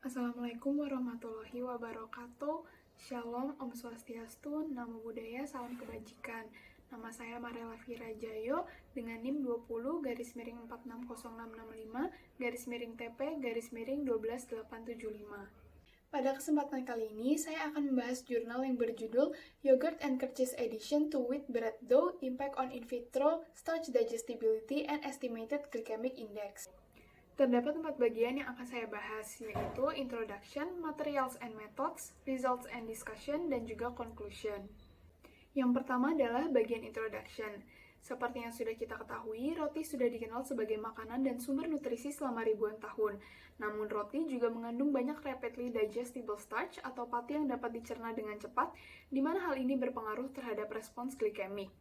Assalamualaikum warahmatullahi wabarakatuh. Shalom, Om Swastiastu, Namo Buddhaya, Salam Kebajikan. Nama saya Marela Vira Jayo dengan NIM 20-46165-TP-12875. Pada kesempatan kali ini, saya akan membahas jurnal yang berjudul Yogurt and Kercheese Addition to Wheat Bread Dough, Impact on In Vitro Starch Digestibility and Estimated Glycemic Index. Terdapat 4 bagian yang akan saya bahas, yaitu Introduction, Materials and Methods, Results and Discussion, dan juga Conclusion. Yang pertama adalah bagian Introduction. Seperti yang sudah kita ketahui, roti sudah dikenal sebagai makanan dan sumber nutrisi selama ribuan tahun. Namun roti juga mengandung banyak rapidly digestible starch atau pati yang dapat dicerna dengan cepat, di mana hal ini berpengaruh terhadap respons glikemik.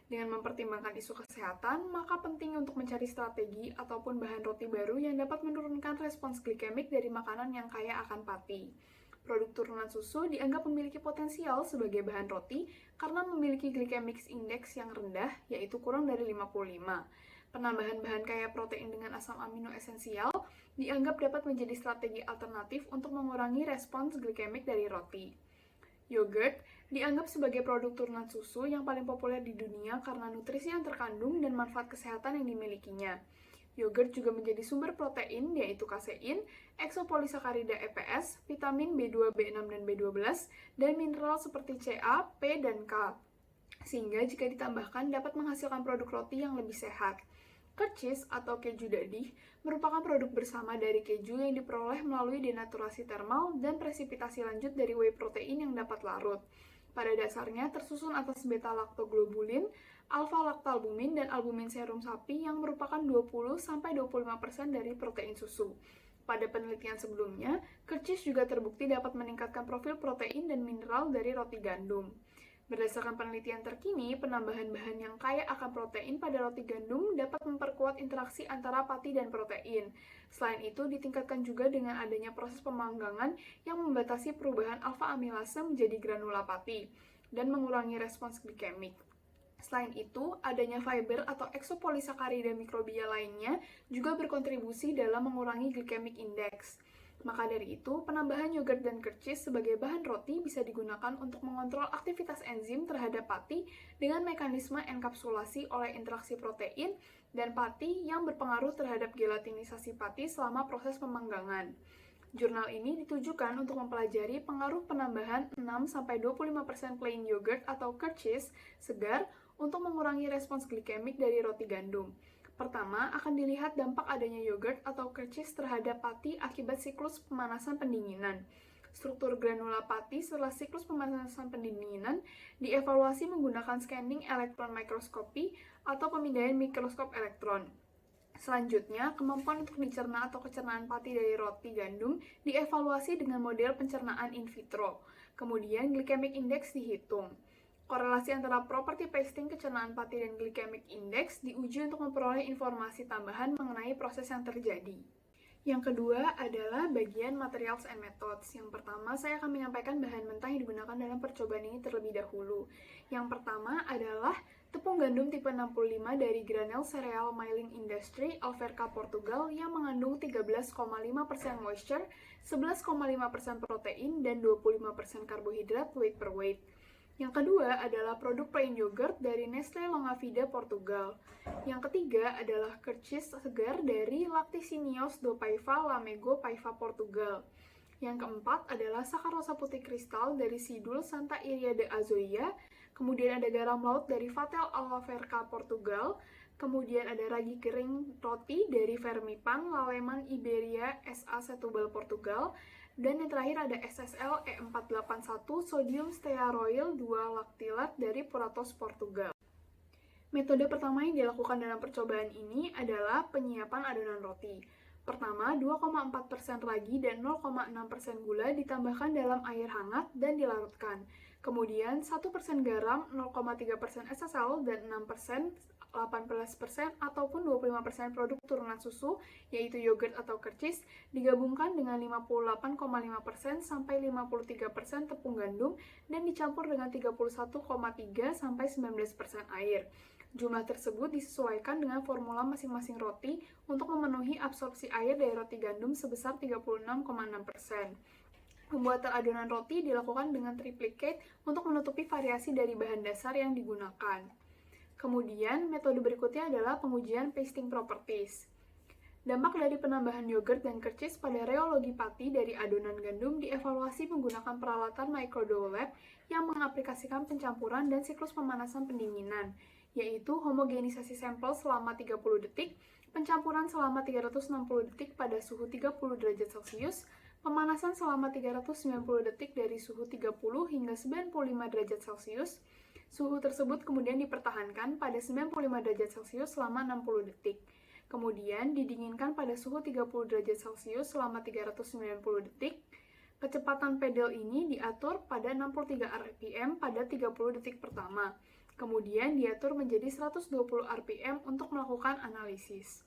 Dengan mempertimbangkan isu kesehatan, maka penting untuk mencari strategi ataupun bahan roti baru yang dapat menurunkan respons glikemik dari makanan yang kaya akan pati. Produk turunan susu dianggap memiliki potensial sebagai bahan roti karena memiliki glycemic index yang rendah, yaitu kurang dari 55. Penambahan bahan kaya protein dengan asam amino esensial dianggap dapat menjadi strategi alternatif untuk mengurangi respons glikemik dari roti. Yogurt dianggap sebagai produk turunan susu yang paling populer di dunia karena nutrisi yang terkandung dan manfaat kesehatan yang dimilikinya. Yogurt juga menjadi sumber protein, yaitu kasein, eksopolisakarida EPS, vitamin B2, B6, dan B12, dan mineral seperti Ca, P, dan K. Sehingga jika ditambahkan dapat menghasilkan produk roti yang lebih sehat. Kercheese atau keju dadih merupakan produk bersama dari keju yang diperoleh melalui denaturasi termal dan presipitasi lanjut dari whey protein yang dapat larut. Pada dasarnya tersusun atas beta-laktoglobulin, alfa-laktalbumin, dan albumin serum sapi yang merupakan 20-25% dari protein susu. Pada penelitian sebelumnya, kercheese juga terbukti dapat meningkatkan profil protein dan mineral dari roti gandum. Berdasarkan penelitian terkini, penambahan bahan yang kaya akan protein pada roti gandum dapat memperkuat interaksi antara pati dan protein. Selain itu, ditingkatkan juga dengan adanya proses pemanggangan yang membatasi perubahan alfa-amilase menjadi granula pati dan mengurangi respons glikemik. Selain itu, adanya fiber atau eksopolisakarida mikrobia lainnya juga berkontribusi dalam mengurangi glycemic index. Maka dari itu, penambahan yogurt dan kercheese sebagai bahan roti bisa digunakan untuk mengontrol aktivitas enzim terhadap pati dengan mekanisme enkapsulasi oleh interaksi protein dan pati yang berpengaruh terhadap gelatinisasi pati selama proses pemanggangan. Jurnal ini ditujukan untuk mempelajari pengaruh penambahan 6-25% plain yogurt atau kercheese segar untuk mengurangi respons glikemik dari roti gandum. Pertama, akan dilihat dampak adanya yogurt atau kercheese terhadap pati akibat siklus pemanasan pendinginan. Struktur granula pati setelah siklus pemanasan pendinginan dievaluasi menggunakan scanning electron microscopy atau pemindaian mikroskop elektron. Selanjutnya, kemampuan untuk dicerna atau kecernaan pati dari roti gandum dievaluasi dengan model pencernaan in vitro. Kemudian, glycemic index dihitung. Korelasi antara property pasting kecernaan pati dan glycemic index diuji untuk memperoleh informasi tambahan mengenai proses yang terjadi. Yang kedua adalah bagian materials and methods. Yang pertama, saya akan menyampaikan bahan mentah yang digunakan dalam percobaan ini terlebih dahulu. Yang pertama adalah tepung gandum tipe 65 dari Granel Cereal Milling Industry, Alverca, Portugal yang mengandung 13,5% moisture, 11,5% protein, dan 25% karbohidrat weight per weight. Yang kedua adalah produk plain yogurt dari Nestlé Longavida, Portugal. Yang ketiga adalah kercheese segar dari Lacticinios do Paiva, Lamego, Paiva, Portugal. Yang keempat adalah sakarosa putih kristal dari Sidul Santa Iria de Azoia. Kemudian ada garam laut dari Vatel Alverca, Portugal. Kemudian ada ragi kering roti dari Fermipan, Laleman Iberia, SA Setúbal, Portugal. Dan yang terakhir ada SSL E481 Sodium Stearoyl 2 Lactilat dari Puratos, Portugal. Metode pertama yang dilakukan dalam percobaan ini adalah penyiapan adonan roti. Pertama, 2,4% ragi dan 0,6% gula ditambahkan dalam air hangat dan dilarutkan. Kemudian, 1% garam, 0,3% SSL, dan 6%, 18% ataupun 25% produk turunan susu, yaitu yogurt atau kercheese, digabungkan dengan 58,5% sampai 53% tepung gandum dan dicampur dengan 31,3 sampai 19% air. Jumlah tersebut disesuaikan dengan formula masing-masing roti untuk memenuhi absorpsi air dari roti gandum sebesar 36,6%. Pembuatan adonan roti dilakukan dengan triplicate untuk menutupi variasi dari bahan dasar yang digunakan. Kemudian, metode berikutnya adalah pengujian pasting properties. Dampak dari penambahan yogurt dan kercis pada reologi pati dari adonan gandum dievaluasi menggunakan peralatan microdough lab yang mengaplikasikan pencampuran dan siklus pemanasan pendinginan, yaitu homogenisasi sampel selama 30 detik, pencampuran selama 360 detik pada suhu 30 derajat Celcius, pemanasan selama 390 detik dari suhu 30 hingga 95 derajat Celcius. Suhu tersebut kemudian dipertahankan pada 95 derajat Celcius selama 60 detik. Kemudian didinginkan pada suhu 30 derajat Celcius selama 390 detik. Kecepatan pedal ini diatur pada 63 rpm pada 30 detik pertama. Kemudian diatur menjadi 120 rpm untuk melakukan analisis.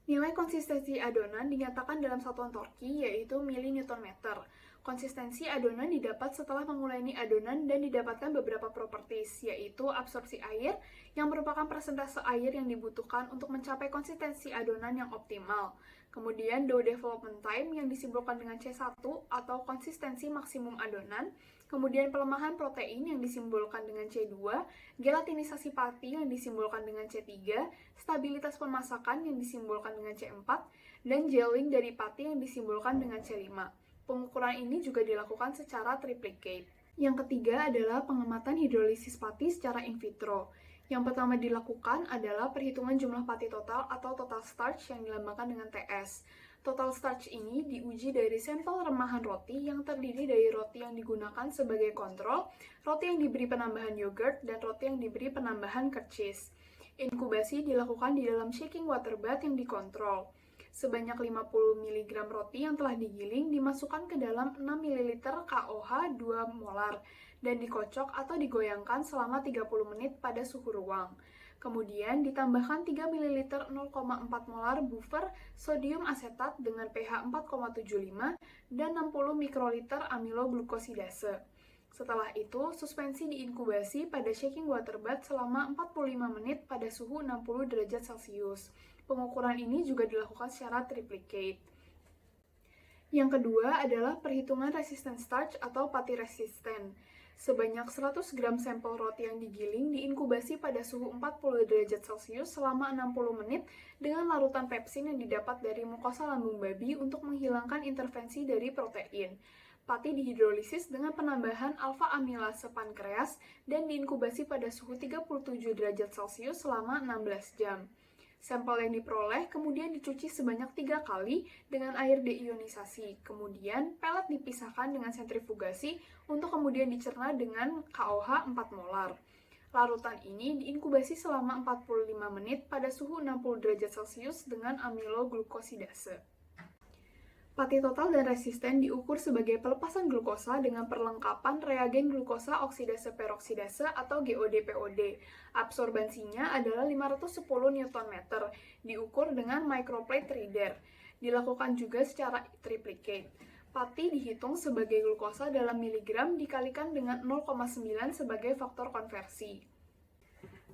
Nilai konsistensi adonan dinyatakan dalam satuan torki, yaitu mili-newton-meter. Konsistensi adonan didapat setelah menguleni adonan dan didapatkan beberapa properties, yaitu absorpsi air, yang merupakan persentase air yang dibutuhkan untuk mencapai konsistensi adonan yang optimal. Kemudian dough development time yang disimbolkan dengan C1 atau konsistensi maksimum adonan. Kemudian pelemahan protein yang disimbolkan dengan C2, gelatinisasi pati yang disimbolkan dengan C3, stabilitas pemasakan yang disimbolkan dengan C4, dan gelling dari pati yang disimbolkan dengan C5. Pengukuran ini juga dilakukan secara triplicate. Yang ketiga adalah pengamatan hidrolisis pati secara in vitro. Yang pertama dilakukan adalah perhitungan jumlah pati total atau total starch yang dilambangkan dengan TS. Total starch ini diuji dari sampel remahan roti yang terdiri dari roti yang digunakan sebagai kontrol, roti yang diberi penambahan yogurt, dan roti yang diberi penambahan kercis. Inkubasi dilakukan di dalam shaking water bath yang dikontrol. Sebanyak 50 mg roti yang telah digiling dimasukkan ke dalam 6 ml KOH 2 molar dan dikocok atau digoyangkan selama 30 menit pada suhu ruang. Kemudian ditambahkan 3 ml 0,4 molar buffer sodium asetat dengan pH 4,75 dan 60 mikroliter amiloglukosidase. Setelah itu, suspensi diinkubasi pada shaking water bath selama 45 menit pada suhu 60 derajat Celcius. Pengukuran ini juga dilakukan secara triplicate. Yang kedua adalah perhitungan resisten starch atau pati resisten. Sebanyak 100 gram sampel roti yang digiling diinkubasi pada suhu 40 derajat Celcius selama 60 menit dengan larutan pepsin yang didapat dari mukosa lambung babi untuk menghilangkan intervensi dari protein. Pati dihidrolisis dengan penambahan alfa amilase pankreas dan diinkubasi pada suhu 37 derajat Celcius selama 16 jam. Sampel yang diperoleh kemudian dicuci sebanyak 3 kali dengan air deionisasi. Kemudian, pelet dipisahkan dengan sentrifugasi untuk kemudian dicerna dengan KOH 4 molar. Larutan ini diinkubasi selama 45 menit pada suhu 60 derajat Celcius dengan amiloglukosidase. Pati total dan resisten diukur sebagai pelepasan glukosa dengan perlengkapan reagen glukosa oksidase peroksidase atau GOD-POD. Absorbansinya adalah 510 Nm, diukur dengan microplate reader. Dilakukan juga secara triplicate. Pati dihitung sebagai glukosa dalam miligram dikalikan dengan 0,9 sebagai faktor konversi.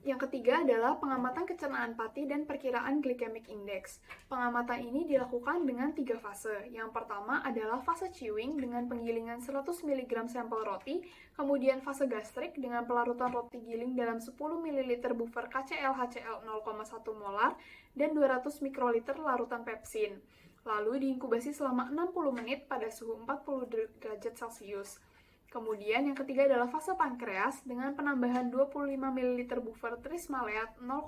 Yang ketiga adalah pengamatan kecernaan pati dan perkiraan glycemic index. Pengamatan ini dilakukan dengan 3 fase. Yang pertama adalah fase chewing dengan penggilingan 100 mg sampel roti, kemudian fase gastrik dengan pelarutan roti giling dalam 10 ml buffer KCl-HCl 0,1 molar dan 200 mikroliter larutan pepsin. Lalu diinkubasi selama 60 menit pada suhu 40 derajat Celcius. Kemudian yang ketiga adalah fase pankreas dengan penambahan 25 ml buffer trismaleat 0,1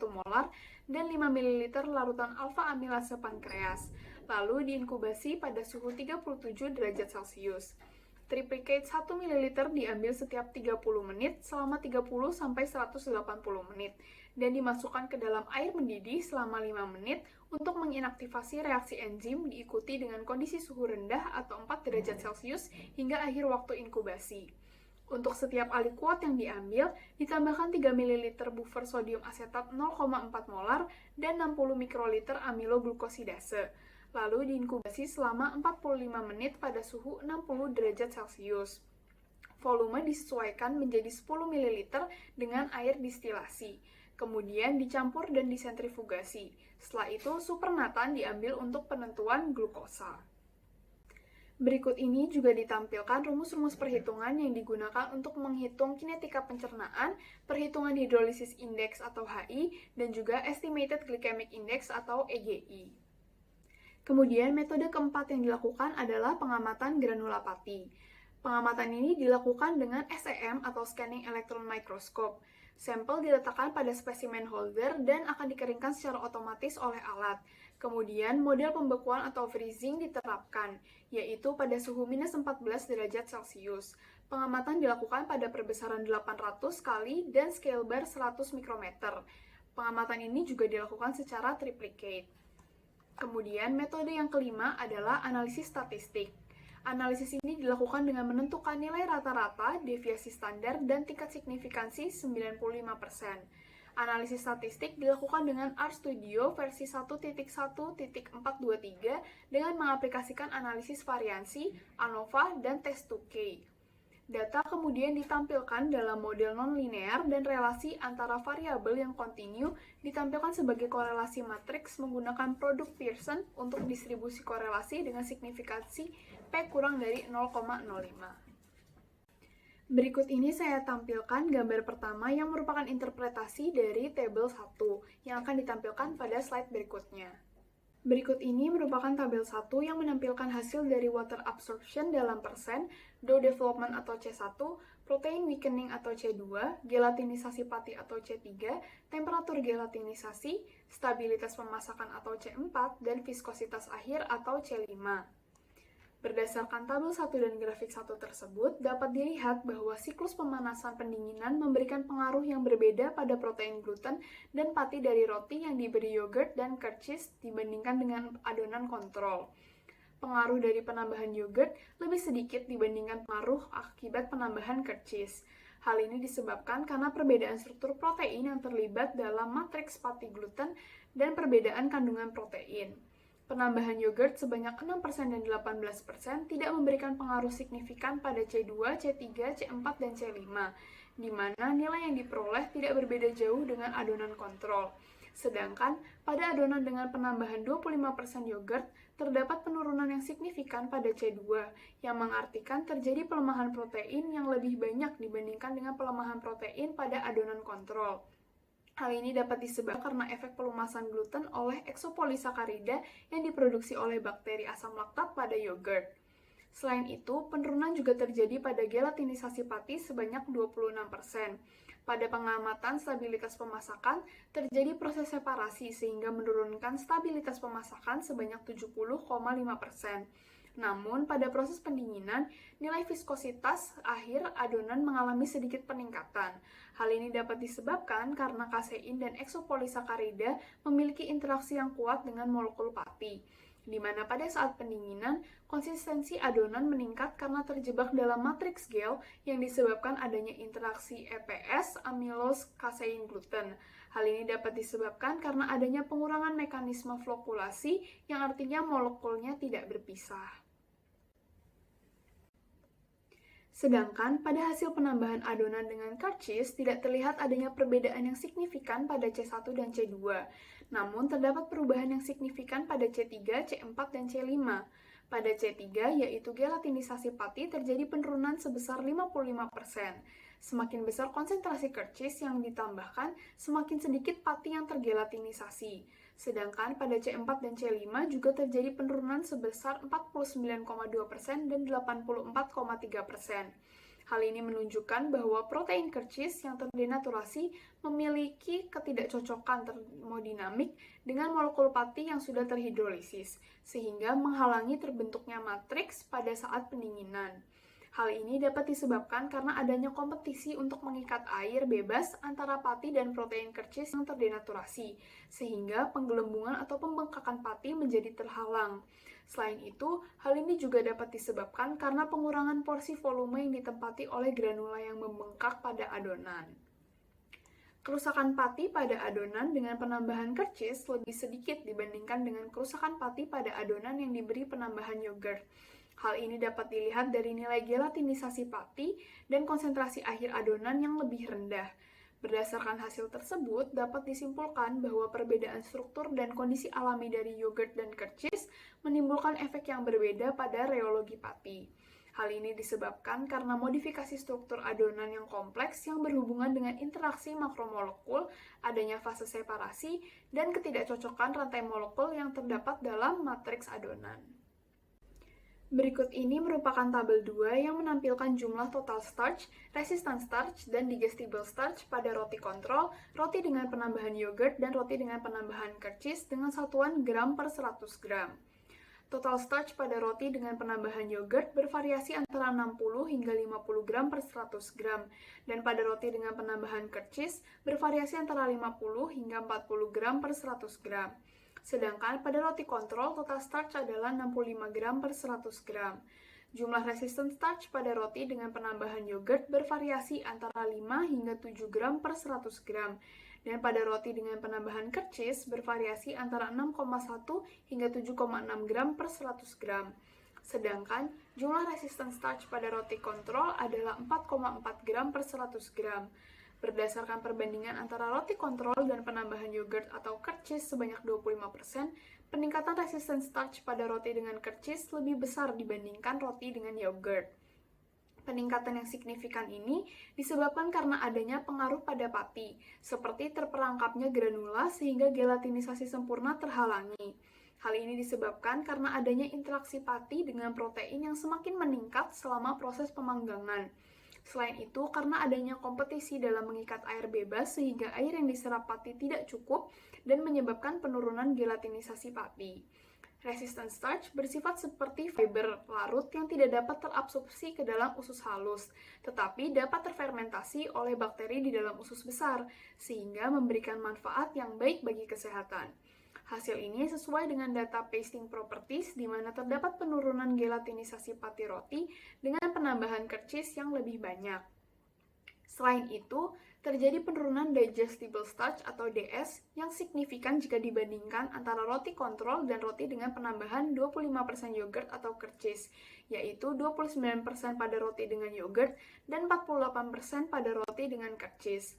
molar dan 5 ml larutan alfa amilase pankreas. Lalu diinkubasi pada suhu 37 derajat Celcius. Triplicate 1 ml diambil setiap 30 menit selama 30-180 menit dan dimasukkan ke dalam air mendidih selama 5 menit untuk menginaktivasi reaksi enzim diikuti dengan kondisi suhu rendah atau 4 derajat Celcius hingga akhir waktu inkubasi. Untuk setiap aliquot yang diambil, ditambahkan 3 ml buffer sodium asetat 0,4 molar dan 60 mikroliter amiloglukosidase. Lalu diinkubasi selama 45 menit pada suhu 60 derajat Celcius. Volume disesuaikan menjadi 10 ml dengan air distilasi. Kemudian dicampur dan disentrifugasi. Setelah itu, supernatan diambil untuk penentuan glukosa. Berikut ini juga ditampilkan rumus-rumus perhitungan yang digunakan untuk menghitung kinetika pencernaan, perhitungan hidrolisis index atau HI, dan juga estimated glycemic index atau EGI. Kemudian metode keempat yang dilakukan adalah pengamatan granulopati. Pengamatan ini dilakukan dengan SEM atau Scanning Electron Microscope. Sampel diletakkan pada spesimen holder dan akan dikeringkan secara otomatis oleh alat. Kemudian, model pembekuan atau freezing diterapkan, yaitu pada suhu minus 14 derajat Celcius. Pengamatan dilakukan pada perbesaran 800 kali dan scale bar 100 mikrometer. Pengamatan ini juga dilakukan secara triplicate. Kemudian, metode yang kelima adalah analisis statistik. Analisis ini dilakukan dengan menentukan nilai rata-rata, deviasi standar, dan tingkat signifikansi 95%. Analisis statistik dilakukan dengan RStudio versi 1.1.423 dengan mengaplikasikan analisis variansi, ANOVA, dan Test2K. Data kemudian ditampilkan dalam model non-linear dan relasi antara variabel yang kontinu ditampilkan sebagai korelasi matriks menggunakan produk Pearson untuk distribusi korelasi dengan signifikansi P kurang dari 0,05. Berikut ini saya tampilkan gambar pertama yang merupakan interpretasi dari tabel 1 yang akan ditampilkan pada slide berikutnya. Berikut ini merupakan tabel 1 yang menampilkan hasil dari water absorption dalam persen, dough development atau C1, protein weakening atau C2, gelatinisasi pati atau C3, temperatur gelatinisasi, stabilitas pemasakan atau C4, dan viskositas akhir atau C5. Berdasarkan tabel 1 dan grafik 1 tersebut, dapat dilihat bahwa siklus pemanasan pendinginan memberikan pengaruh yang berbeda pada protein gluten dan pati dari roti yang diberi yogurt dan curd cheese dibandingkan dengan adonan kontrol. Pengaruh dari penambahan yogurt lebih sedikit dibandingkan pengaruh akibat penambahan curd cheese. Hal ini disebabkan karena perbedaan struktur protein yang terlibat dalam matriks pati gluten dan perbedaan kandungan protein. Penambahan yogurt sebanyak 6% dan 18% tidak memberikan pengaruh signifikan pada C2, C3, C4, dan C5, di mana nilai yang diperoleh tidak berbeda jauh dengan adonan kontrol. Sedangkan pada adonan dengan penambahan 25% yogurt, terdapat penurunan yang signifikan pada C2, yang mengartikan terjadi pelemahan protein yang lebih banyak dibandingkan dengan pelemahan protein pada adonan kontrol. Hal ini dapat disebabkan karena efek pelumasan gluten oleh eksopolisakarida yang diproduksi oleh bakteri asam laktat pada yogurt. Selain itu, penurunan juga terjadi pada gelatinisasi pati sebanyak 26%. Pada pengamatan stabilitas pemasakan, terjadi proses separasi sehingga menurunkan stabilitas pemasakan sebanyak 70,5%. Namun, pada proses pendinginan, nilai viskositas akhir adonan mengalami sedikit peningkatan. Hal ini dapat disebabkan karena kasein dan eksopolisakarida memiliki interaksi yang kuat dengan molekul pati, di mana pada saat pendinginan, konsistensi adonan meningkat karena terjebak dalam matriks gel yang disebabkan adanya interaksi EPS, amilose, kasein, gluten. Hal ini dapat disebabkan karena adanya pengurangan mekanisme flokulasi yang artinya molekulnya tidak berpisah. Sedangkan pada hasil penambahan adonan dengan curd cheese tidak terlihat adanya perbedaan yang signifikan pada C1 dan C2. Namun terdapat perubahan yang signifikan pada C3, C4, dan C5. Pada C3, yaitu gelatinisasi pati, terjadi penurunan sebesar 55%. Semakin besar konsentrasi curd cheese yang ditambahkan, semakin sedikit pati yang tergelatinisasi. Sedangkan pada C4 dan C5 juga terjadi penurunan sebesar 49,2% dan 84,3%. Hal ini menunjukkan bahwa protein curd cheese yang terdenaturasi memiliki ketidakcocokan termodinamik dengan molekul pati yang sudah terhidrolisis, sehingga menghalangi terbentuknya matriks pada saat pendinginan. Hal ini dapat disebabkan karena adanya kompetisi untuk mengikat air bebas antara pati dan protein curd cheese yang terdenaturasi, sehingga penggelembungan atau pembengkakan pati menjadi terhalang. Selain itu, hal ini juga dapat disebabkan karena pengurangan porsi volume yang ditempati oleh granula yang membengkak pada adonan. Kerusakan pati pada adonan dengan penambahan curd cheese lebih sedikit dibandingkan dengan kerusakan pati pada adonan yang diberi penambahan yogurt. Hal ini dapat dilihat dari nilai gelatinisasi pati dan konsentrasi akhir adonan yang lebih rendah. Berdasarkan hasil tersebut, dapat disimpulkan bahwa perbedaan struktur dan kondisi alami dari yogurt dan curd cheese menimbulkan efek yang berbeda pada reologi pati. Hal ini disebabkan karena modifikasi struktur adonan yang kompleks yang berhubungan dengan interaksi makromolekul, adanya fase separasi, dan ketidakcocokan rantai molekul yang terdapat dalam matriks adonan. Berikut ini merupakan tabel 2 yang menampilkan jumlah total starch, resistant starch, dan digestible starch pada roti kontrol, roti dengan penambahan yogurt, dan roti dengan penambahan curd cheese dengan satuan gram per 100 gram. Total starch pada roti dengan penambahan yogurt bervariasi antara 60 hingga 50 gram per 100 gram, dan pada roti dengan penambahan curd cheese bervariasi antara 50 hingga 40 gram per 100 gram. Sedangkan pada roti kontrol, total starch adalah 65 gram per 100 gram. Jumlah resistant starch pada roti dengan penambahan yogurt bervariasi antara 5 hingga 7 gram per 100 gram. Dan pada roti dengan penambahan curd cheese bervariasi antara 6,1 hingga 7,6 gram per 100 gram. Sedangkan jumlah resistant starch pada roti kontrol adalah 4,4 gram per 100 gram. Berdasarkan perbandingan antara roti kontrol dan penambahan yogurt atau curd cheese sebanyak 25%, peningkatan resisten starch pada roti dengan curd cheese lebih besar dibandingkan roti dengan yogurt. Peningkatan yang signifikan ini disebabkan karena adanya pengaruh pada pati, seperti terperangkapnya granula sehingga gelatinisasi sempurna terhalangi. Hal ini disebabkan karena adanya interaksi pati dengan protein yang semakin meningkat selama proses pemanggangan. Selain itu, karena adanya kompetisi dalam mengikat air bebas sehingga air yang diserap pati tidak cukup dan menyebabkan penurunan gelatinisasi pati. Resistant starch bersifat seperti fiber larut yang tidak dapat terabsorpsi ke dalam usus halus, tetapi dapat terfermentasi oleh bakteri di dalam usus besar, sehingga memberikan manfaat yang baik bagi kesehatan. Hasil ini sesuai dengan data pasting properties di mana terdapat penurunan gelatinisasi pati roti dengan penambahan curd cheese yang lebih banyak. Selain itu, terjadi penurunan digestible starch atau DS yang signifikan jika dibandingkan antara roti kontrol dan roti dengan penambahan 25% yogurt atau curd cheese, yaitu 29% pada roti dengan yogurt dan 48% pada roti dengan curd cheese.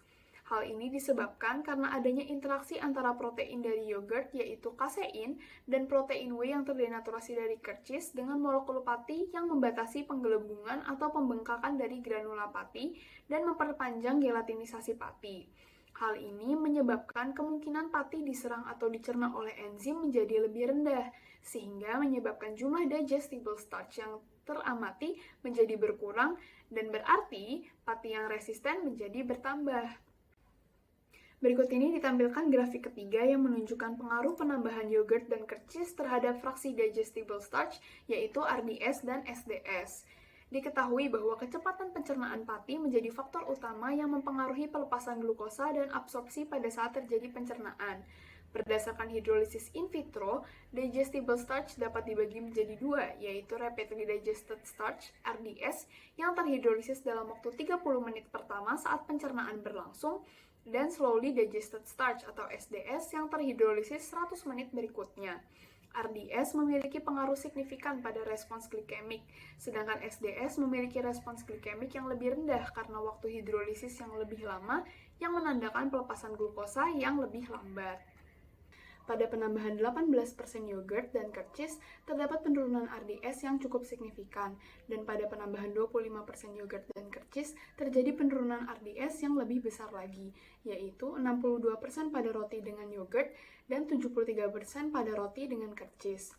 Hal ini disebabkan karena adanya interaksi antara protein dari yogurt yaitu kasein dan protein whey yang terdenaturasi dari curd cheese dengan molekul pati yang membatasi penggelembungan atau pembengkakan dari granula pati dan memperpanjang gelatinisasi pati. Hal ini menyebabkan kemungkinan pati diserang atau dicerna oleh enzim menjadi lebih rendah, sehingga menyebabkan jumlah digestible starch yang teramati menjadi berkurang dan berarti pati yang resisten menjadi bertambah. Berikut ini ditampilkan grafik ketiga yang menunjukkan pengaruh penambahan yogurt dan curd cheese terhadap fraksi digestible starch, yaitu RDS dan SDS. Diketahui bahwa kecepatan pencernaan pati menjadi faktor utama yang mempengaruhi pelepasan glukosa dan absorpsi pada saat terjadi pencernaan. Berdasarkan hidrolisis in vitro, digestible starch dapat dibagi menjadi dua, yaitu rapidly digested starch (RDS) yang terhidrolisis dalam waktu 30 menit pertama saat pencernaan berlangsung, dan slowly digested starch atau SDS yang terhidrolisis 100 menit berikutnya. RDS memiliki pengaruh signifikan pada respons glikemik, sedangkan SDS memiliki respons glikemik yang lebih rendah karena waktu hidrolisis yang lebih lama yang menandakan pelepasan glukosa yang lebih lambat. Pada penambahan 18% yogurt dan curd cheese, terdapat penurunan RDS yang cukup signifikan, dan pada penambahan 25% yogurt dan curd cheese, terjadi penurunan RDS yang lebih besar lagi, yaitu 62% pada roti dengan yogurt dan 73% pada roti dengan curd cheese.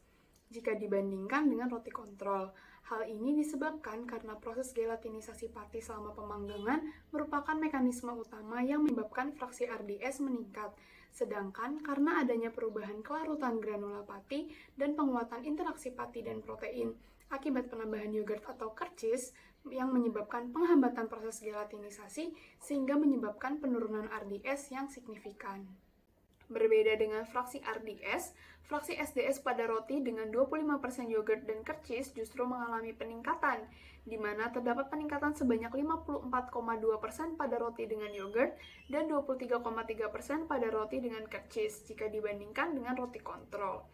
Jika dibandingkan dengan roti kontrol, hal ini disebabkan karena proses gelatinisasi pati selama pemanggangan merupakan mekanisme utama yang menyebabkan fraksi RDS meningkat. Sedangkan karena adanya perubahan kelarutan granula pati dan penguatan interaksi pati dan protein akibat penambahan yogurt atau curd cheese yang menyebabkan penghambatan proses gelatinisasi sehingga menyebabkan penurunan RDS yang signifikan. Berbeda dengan fraksi RDS, fraksi SDS pada roti dengan 25% yogurt dan curd cheese justru mengalami peningkatan, di mana terdapat peningkatan sebanyak 54,2% pada roti dengan yogurt dan 23,3% pada roti dengan curd cheese jika dibandingkan dengan roti kontrol.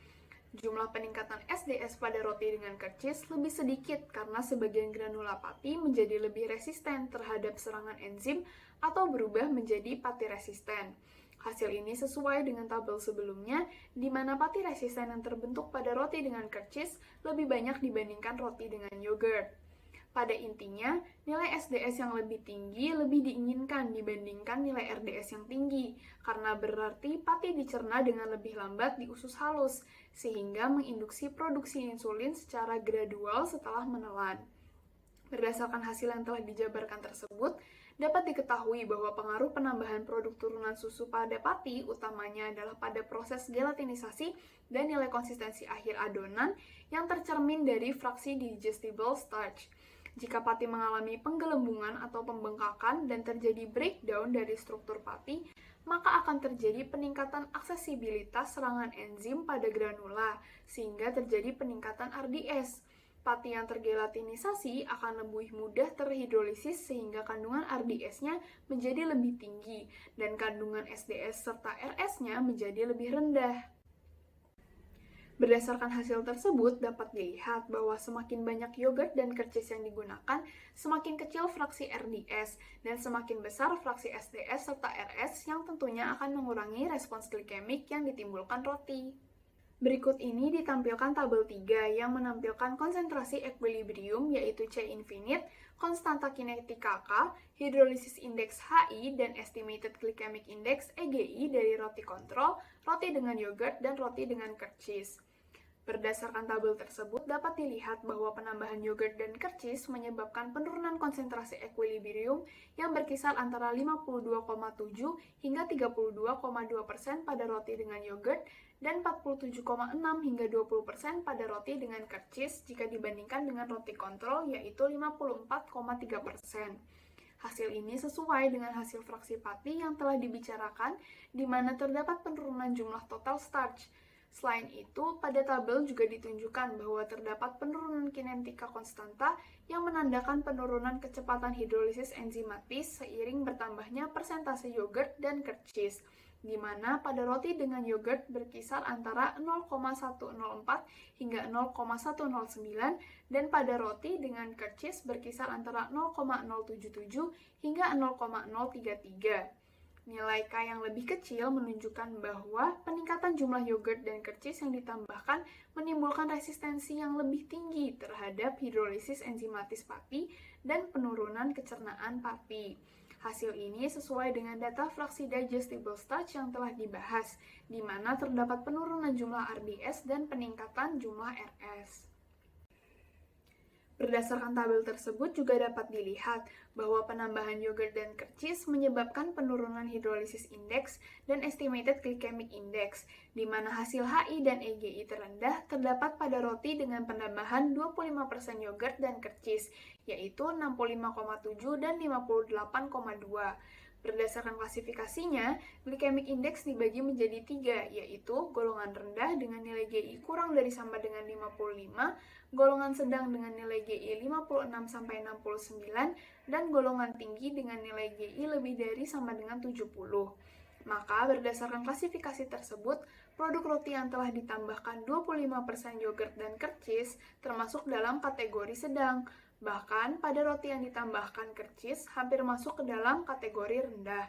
Jumlah peningkatan SDS pada roti dengan kercis lebih sedikit karena sebagian granula pati menjadi lebih resisten terhadap serangan enzim atau berubah menjadi pati resisten. Hasil ini sesuai dengan tabel sebelumnya, di mana pati resisten yang terbentuk pada roti dengan kercis lebih banyak dibandingkan roti dengan yogurt. Pada intinya, nilai SDS yang lebih tinggi lebih diinginkan dibandingkan nilai RDS yang tinggi, karena berarti pati dicerna dengan lebih lambat di usus halus, sehingga menginduksi produksi insulin secara gradual setelah menelan. Berdasarkan hasil yang telah dijabarkan tersebut, dapat diketahui bahwa pengaruh penambahan produk turunan susu pada pati utamanya adalah pada proses gelatinisasi dan nilai konsistensi akhir adonan yang tercermin dari fraksi digestible starch. Jika pati mengalami penggelembungan atau pembengkakan dan terjadi breakdown dari struktur pati, maka akan terjadi peningkatan aksesibilitas serangan enzim pada granula, sehingga terjadi peningkatan RDS. Pati yang tergelatinisasi akan lebih mudah terhidrolisis sehingga kandungan RDS-nya menjadi lebih tinggi dan kandungan SDS serta RS-nya menjadi lebih rendah. Berdasarkan hasil tersebut, dapat dilihat bahwa semakin banyak yogurt dan kercis yang digunakan, semakin kecil fraksi RDS, dan semakin besar fraksi SDS serta RS yang tentunya akan mengurangi respons glikemik yang ditimbulkan roti. Berikut ini ditampilkan tabel 3 yang menampilkan konsentrasi equilibrium yaitu C infinite, konstanta kinetika K, hydrolysis index HI, dan estimated glycemic index EGI dari roti kontrol, roti dengan yogurt, dan roti dengan kercis. Berdasarkan tabel tersebut, dapat dilihat bahwa penambahan yogurt dan kercis menyebabkan penurunan konsentrasi equilibrium yang berkisar antara 52,7 hingga 32,2% pada roti dengan yogurt dan 47,6 hingga 20% pada roti dengan kercis jika dibandingkan dengan roti kontrol yaitu 54,3%. Hasil ini sesuai dengan hasil fraksi pati yang telah dibicarakan di mana terdapat penurunan jumlah total starch. Selain itu, pada tabel juga ditunjukkan bahwa terdapat penurunan kinetika konstanta yang menandakan penurunan kecepatan hidrolisis enzimatis seiring bertambahnya persentase yogurt dan kercis, di mana pada roti dengan yogurt berkisar antara 0,104 hingga 0,109 dan pada roti dengan kercis berkisar antara 0,077 hingga 0,033. Nilai K yang lebih kecil menunjukkan bahwa peningkatan jumlah yogurt dan kercis yang ditambahkan menimbulkan resistensi yang lebih tinggi terhadap hidrolisis enzimatis pati dan penurunan kecernaan pati. Hasil ini sesuai dengan data fraksi digestible starch yang telah dibahas, di mana terdapat penurunan jumlah RDS dan peningkatan jumlah RS. Berdasarkan tabel tersebut juga dapat dilihat bahwa penambahan yogurt dan kercis menyebabkan penurunan hydrolysis index dan estimated glycemic index, di mana hasil HI dan EGI terendah terdapat pada roti dengan penambahan 25% yogurt dan kercis, yaitu 65,7 dan 58,2. Berdasarkan klasifikasinya, glycemic index dibagi menjadi 3, yaitu golongan rendah dengan nilai GI kurang dari sama dengan 55, golongan sedang dengan nilai GI 56-69, dan golongan tinggi dengan nilai GI lebih dari sama dengan 70. Maka berdasarkan klasifikasi tersebut, produk roti yang telah ditambahkan 25% yogurt dan kercis termasuk dalam kategori sedang. Bahkan pada roti yang ditambahkan kercis hampir masuk ke dalam kategori rendah.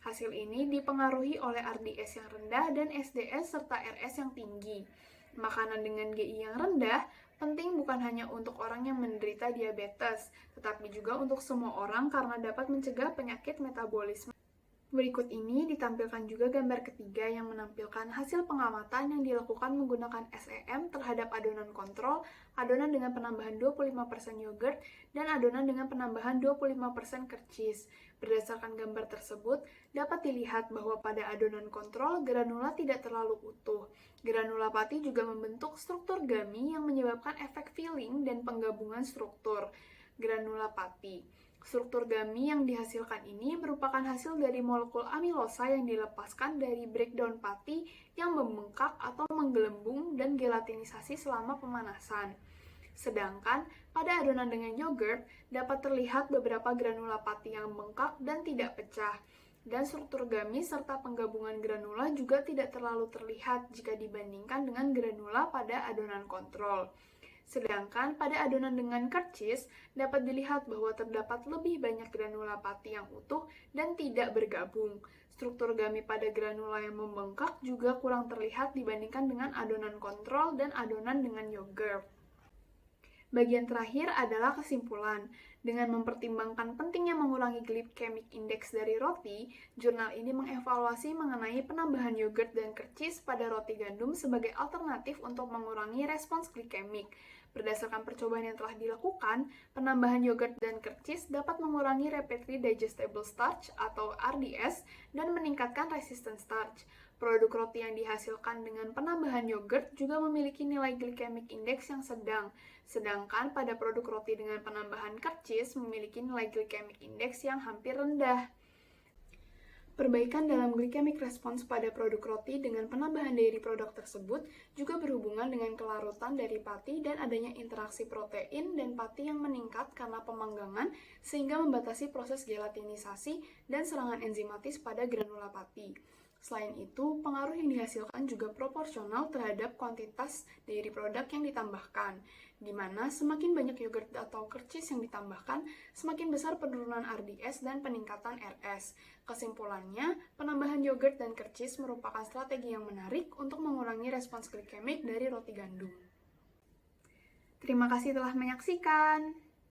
Hasil ini dipengaruhi oleh RDS yang rendah dan SDS serta RS yang tinggi. Makanan dengan GI yang rendah penting bukan hanya untuk orang yang menderita diabetes, tetapi juga untuk semua orang karena dapat mencegah penyakit metabolisme. Berikut ini ditampilkan juga gambar ketiga yang menampilkan hasil pengamatan yang dilakukan menggunakan SEM terhadap adonan kontrol, adonan dengan penambahan 25% yogurt, dan adonan dengan penambahan 25% kercis. Berdasarkan gambar tersebut, dapat dilihat bahwa pada adonan kontrol, granula tidak terlalu utuh. Granula pati juga membentuk struktur gami yang menyebabkan efek filling dan penggabungan struktur granula pati. Struktur gami yang dihasilkan ini merupakan hasil dari molekul amilosa yang dilepaskan dari breakdown pati yang membengkak atau menggelembung dan gelatinisasi selama pemanasan. Sedangkan pada adonan dengan yogurt dapat terlihat beberapa granula pati yang bengkak dan tidak pecah. Dan struktur gamis serta penggabungan granula juga tidak terlalu terlihat jika dibandingkan dengan granula pada adonan kontrol. Sedangkan pada adonan dengan curd cheese, dapat dilihat bahwa terdapat lebih banyak granula pati yang utuh dan tidak bergabung. Struktur gami pada granula yang membengkak juga kurang terlihat dibandingkan dengan adonan kontrol dan adonan dengan yogurt. Bagian terakhir adalah kesimpulan. Dengan mempertimbangkan pentingnya mengurangi glycemic index dari roti, jurnal ini mengevaluasi mengenai penambahan yogurt dan curd cheese pada roti gandum sebagai alternatif untuk mengurangi respons glikemik. Berdasarkan percobaan yang telah dilakukan, penambahan yogurt dan curd cheese dapat mengurangi rapidly digestible starch atau RDS dan meningkatkan resistance starch. Produk roti yang dihasilkan dengan penambahan yogurt juga memiliki nilai glycemic index yang sedang, sedangkan pada produk roti dengan penambahan curd cheese memiliki nilai glycemic index yang hampir rendah. Perbaikan dalam glycemic response pada produk roti dengan penambahan dairy produk tersebut juga berhubungan dengan kelarutan dari pati dan adanya interaksi protein dan pati yang meningkat karena pemanggangan sehingga membatasi proses gelatinisasi dan serangan enzimatis pada granula pati. Selain itu, pengaruh yang dihasilkan juga proporsional terhadap kuantitas dairy produk yang ditambahkan, di mana semakin banyak yogurt atau curd cheese yang ditambahkan, semakin besar penurunan RDS dan peningkatan RS. Kesimpulannya, penambahan yogurt dan curd cheese merupakan strategi yang menarik untuk mengurangi respons glikemik dari roti gandum. Terima kasih telah menyaksikan.